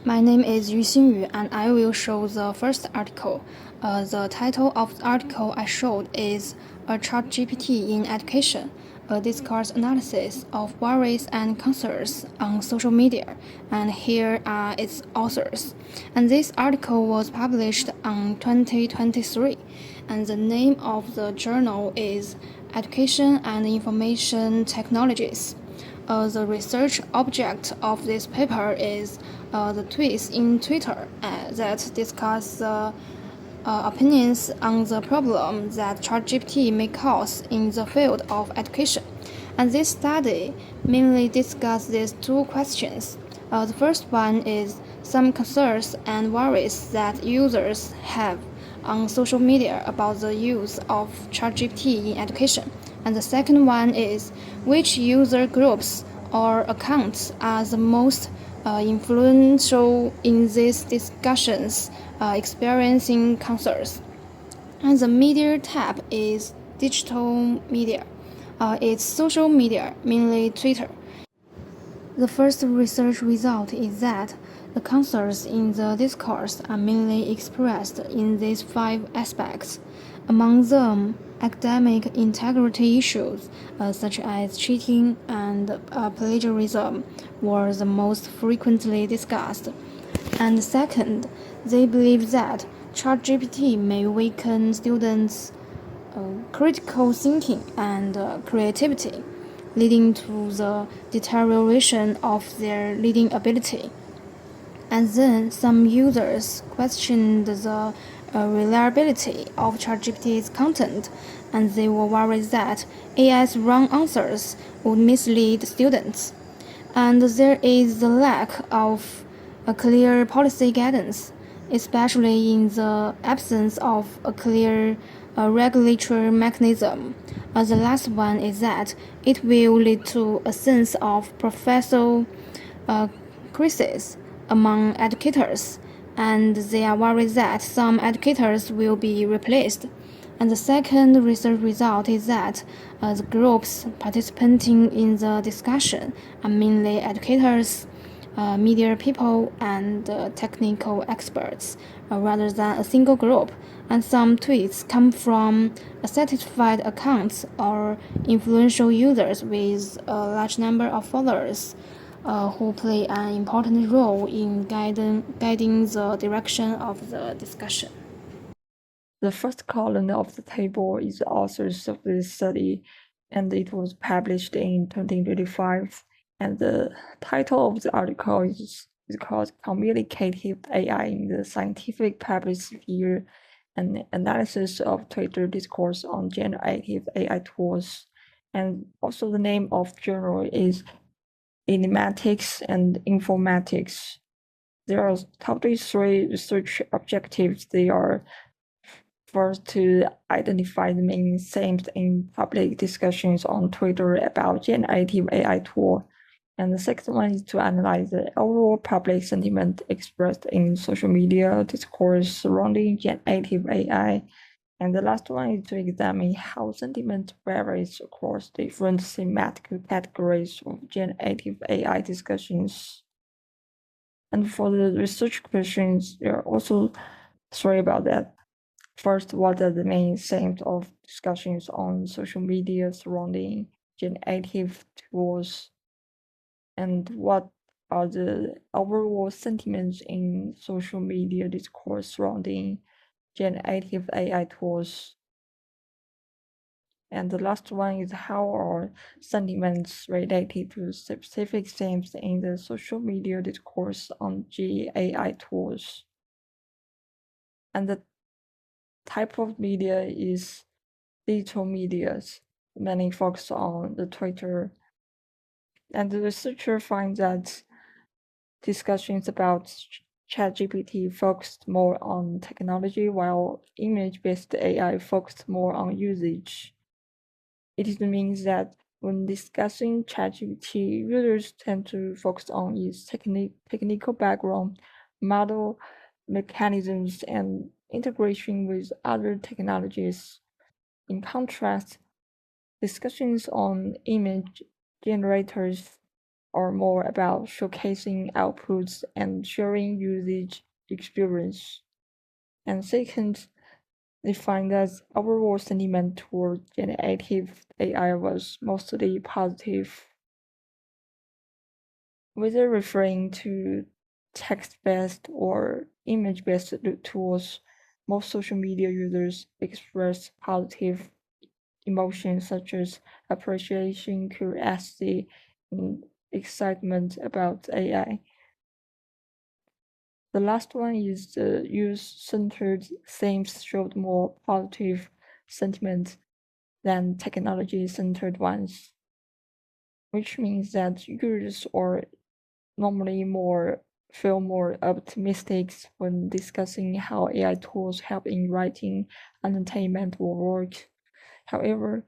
My name is Yu Xinyu, and I will show the first article. The title of the article I showed is A ChatGPT in Education, a discourse analysis of worries and concerns on social media. And here are its authors. And this article was published on 2023, and the name of the journal is Education and Information Technologies. The research object of this paper is the tweets in Twitter that discuss the opinions on the problem that ChatGPT may cause in the field of education. And this study mainly discusses these two questions. The first one is some concerns and worries that users have on social media about the use of ChatGPT in education. And the second one is which user groups or accounts are the most influential in these discussions, experiencing concerns. And the media tab is digital media. It's social media, mainly Twitter. The first research result is that the concerns in the discourse are mainly expressed in these five aspects. Among them, academic integrity issues such as cheating and plagiarism were the most frequently discussed. And second, they believe that ChatGPT may weaken students' critical thinking and creativity, leading to the deterioration of their reading ability. And then some users questioned the reliability of ChatGPT's content, and they were worried that AI's wrong answers would mislead students. And there is the lack of a clear policy guidance, especially in the absence of a clear regulatory mechanism. The last one is that it will lead to a sense of professional crisis among educators, and they are worried that some educators will be replaced. And the second research result is that the groups participating in the discussion are mainly educators, media people, and technical experts, rather than a single group. And some tweets come from satisfied accounts or influential users with a large number of followers. Who play an important role in guiding the direction of the discussion. The first column of the table is the authors of this study, and it was published in 2025. And the title of the article is called Communicative AI in the Scientific Public Sphere, an analysis of Twitter discourse on generative AI tools. And also the name of journal is Enigmatics and Informatics. There are totally three research objectives. They are first to identify the main themes in public discussions on Twitter about generative AI tool. And the second one is to analyze the overall public sentiment expressed in social media discourse surrounding generative AI. And the last one is to examine how sentiment varies across different thematic categories of generative AI discussions. And for the research questions, there are also three about that. First, what are the main themes of discussions on social media surrounding generative tools? And what are the overall sentiments in social media discourse surrounding generative AI tools? And the last one is how are sentiments related to specific themes in the social media discourse on GAI tools? And the type of media is digital medias, mainly focus on the Twitter. And the researcher finds that discussions about ChatGPT focused more on technology, while image-based AI focused more on usage. It means that when discussing ChatGPT, users tend to focus on its technical background, model mechanisms, and integration with other technologies. In contrast, discussions on image generators are more about showcasing outputs and sharing usage experience. And second, they find that overall sentiment toward generative AI was mostly positive, whether referring to text-based or image-based tools. Most social media users express positive emotions such as appreciation, curiosity, and excitement about AI. The last one is the use-centered themes showed more positive sentiment than technology-centered ones, which means that users are normally feel more optimistic when discussing how AI tools help in writing, entertainment, or work. However,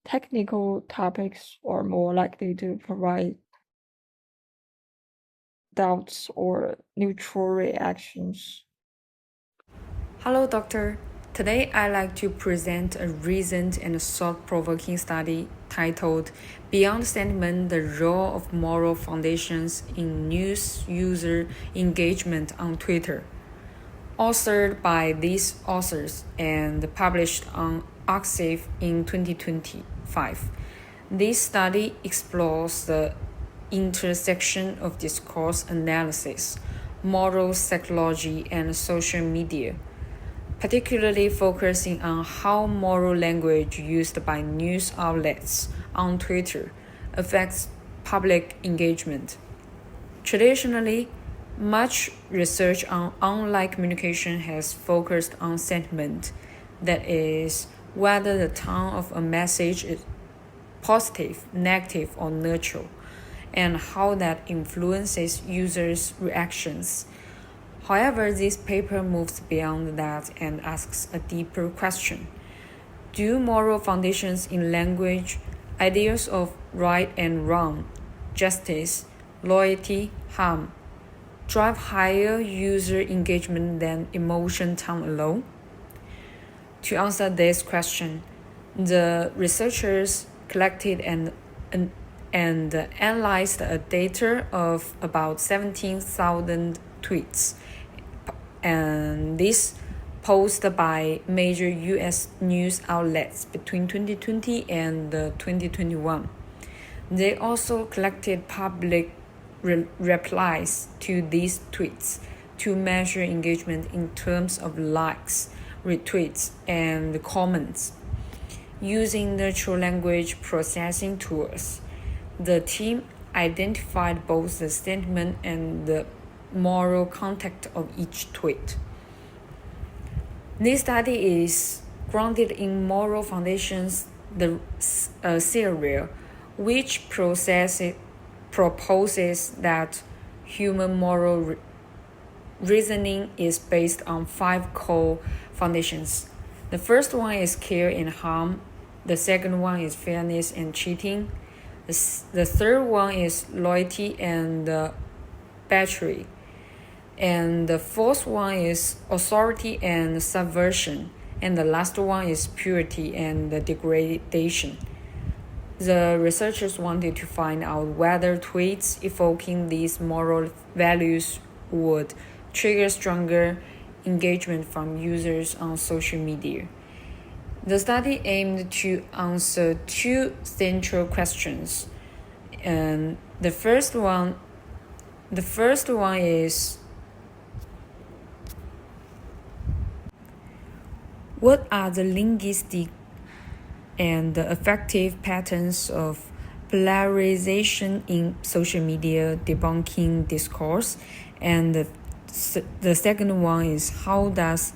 technical topics are more likely to provide doubts or neutral reactions. Hello, doctor. Today I'd like to present a recent and thought-provoking study titled Beyond Sentiment: The Role of Moral Foundations in News User Engagement on Twitter. Authored by these authors and published on Arxiv in 2025. This study explores the intersection of discourse analysis, moral psychology, and social media, particularly focusing on how moral language used by news outlets on Twitter affects public engagement. Traditionally, much research on online communication has focused on sentiment, that is, whether the tone of a message is positive, negative, or neutral, and how that influences users' reactions. However, this paper moves beyond that and asks a deeper question. Do moral foundations in language, ideas of right and wrong, justice, loyalty, harm, drive higher user engagement than emotion tone alone? To answer this question, the researchers collected and analyzed a data of about 17,000 tweets, and this posted by major US news outlets between 2020 and 2021. They also collected public replies to these tweets to measure engagement in terms of likes, retweets, and comments. Using natural language processing tools, the team identified both the sentiment and the moral content of each tweet. This study is grounded in Moral Foundations, the theory, which proposes that human moral reasoning is based on 5 core foundations. The first one is care and harm. The second one is fairness and cheating. The third one is loyalty and battery. And the fourth one is authority and subversion. And the last one is purity and degradation. The researchers wanted to find out whether tweets evoking these moral values would trigger stronger engagement from users on social media. The study aimed to answer 2 central questions. And the first one is, what are the linguistic and effective patterns of polarization in social media debunking discourse? And the second one is, how does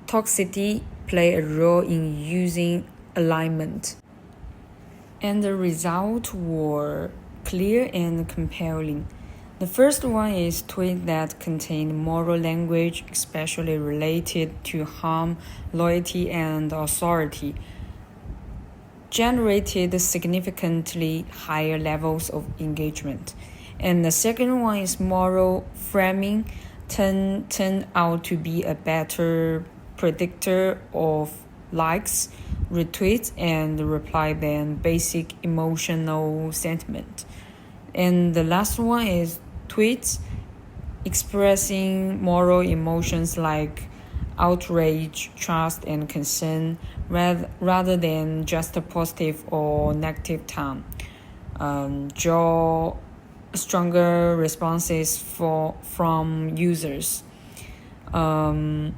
toxicity play a role in using alignment? And the results were clear and compelling. The first one is tweets that contain moral language, especially related to harm, loyalty, and authority, generated significantly higher levels of engagement. And the second one is moral framing turned out to be a better predictor of likes, retweets, and reply than basic emotional sentiment. And the last one is tweets expressing moral emotions like outrage, trust, and concern rather than just a positive or negative tone. Draw stronger responses from users. In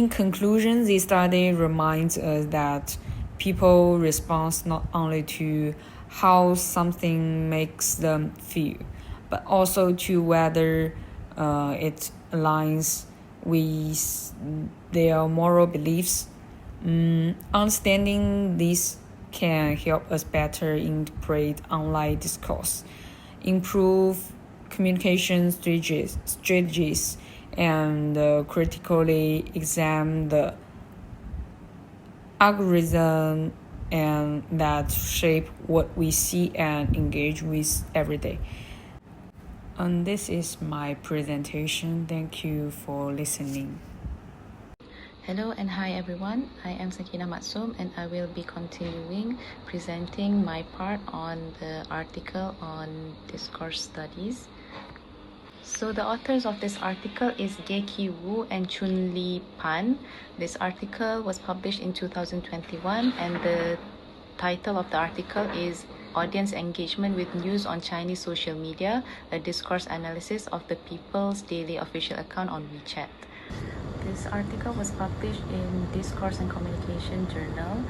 conclusion, this study reminds us that people respond not only to how something makes them feel, but also to whether it aligns with their moral beliefs. Understanding this can help us better interpret online discourse, improve communication strategies and critically examine the algorithm and that shape what we see and engage with every day. And this is my presentation. Thank you for listening. Hello and hi everyone. I am Sakina Matsum and I will be continuing presenting my part on the article on discourse studies. So the authors of this article is Ge-Ki Wu and Chun-Li Pan. This article was published in 2021 and the title of the article is Audience Engagement with News on Chinese Social Media, a Discourse Analysis of the People's Daily Official Account on WeChat. This article was published in Discourse and Communication Journal.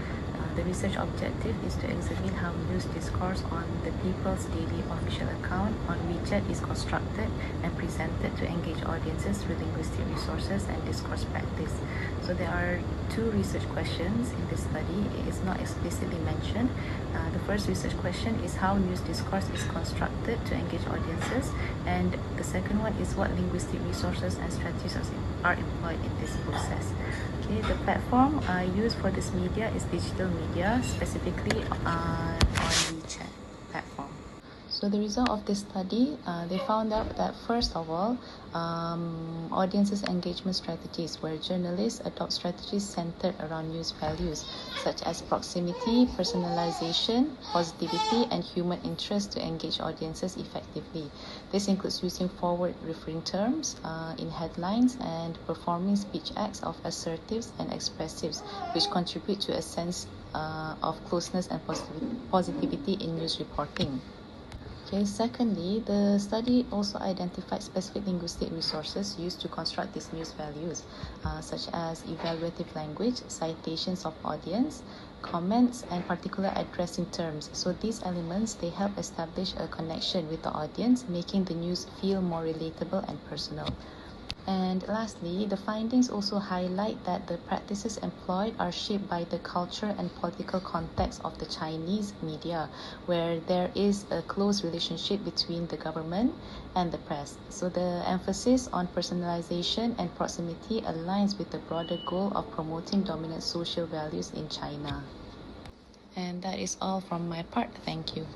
The research objective is to examine how news discourse on the People's Daily Official Account on WeChat is constructed and presented to engage audiences through linguistic resources and discourse practice. So there are two research questions in this study. It is not explicitly mentioned. The first research question is how news discourse is constructed to engage audiences, and the second one is what linguistic resources and strategies are employed in this process. Okay, the platform used for this media is digital media, specifically on WeChat platform. So the result of this study, they found out that first of all, audiences engagement strategies where journalists adopt strategies centered around news values such as proximity, personalization, positivity, and human interest to engage audiences effectively. This includes using forward-referring terms in headlines and performing speech acts of assertives and expressives, which contribute to a sense of closeness and positivity in news reporting. Okay, secondly, the study also identified specific linguistic resources used to construct these news values, such as evaluative language, citations of audience, comments, and particular addressing terms. So these elements, they help establish a connection with the audience, making the news feel more relatable and personal. And lastly, the findings also highlight that the practices employed are shaped by the culture and political context of the Chinese media, where there is a close relationship between the government and the press. So the emphasis on personalization and proximity aligns with the broader goal of promoting dominant social values in China. And that is all from my part. Thank you.